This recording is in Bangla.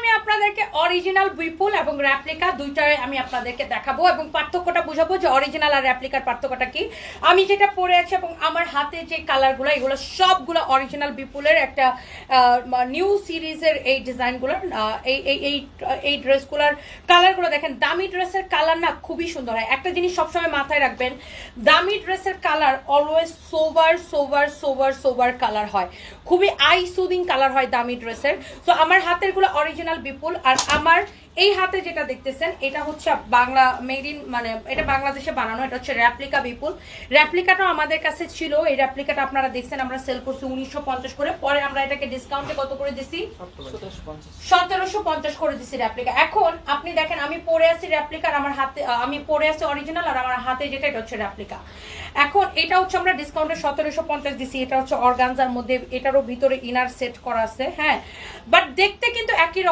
আমি আপনাদেরকে অরিজিনাল বিপুল এবং রেপ্লিকা দুইটাই আমি আপনাদেরকে দেখাবো এবং পার্থক্যটা বুঝাবো যে অরিজিনাল আর রেপ্লিকার পার্থক্যটা কি। আমি যেটা পরে আছি এবং আমার হাতে যে কালারগুলো এগুলো সবগুলো অরিজিনাল বিপুলের একটা নিউ সিরিজের এই ডিজাইনগুলোর এই ড্রেসগুলোর কালারগুলো দেখেন। দামি ড্রেসের কালার না খুবই সুন্দর হয়। একটা জিনিস সবসময় মাথায় রাখবেন, দামি ড্রেসের colour always sober sober sober sober colour হয়, খুবই আই সুদিং কালার হয় দামি ড্রেসের। তো আমার হাতের গুলো অরিজিনাল বিপুল, আর আমার এই হাতে যেটা দেখতেছেন এটা হচ্ছে বাংলা মেড ইন, মানে এটা বাংলাদেশে বানানো, এটা হচ্ছে রেপ্লিকা বিপুল। রেপ্লিকাটাও আমাদের কাছে ছিল, এই রেপ্লিকাটা আপনারা দেখছেন আমরা সেল করছি 1950 করে, পরে আমরা এটাকে ডিসকাউন্টে কত করে দিছি, 1750 করে দিছি রেপ্লিকা। এখন আপনি দেখেন আমি পরে আছি রেপ্লিকার, আমার হাতে আমি পরে আছি অরিজিনাল, আর আমার হাতে যেটা এটা হচ্ছে রেপ্লিকা। এখন এটা হচ্ছে আমরা ডিসকাউন্টে 1750 দিছি। এটা হচ্ছে অর্গানজার মধ্যে, এটারও ভিতরে ইনার সেট করা আছে, হ্যাঁ, বাট দেখতে কিন্তু একই রকম।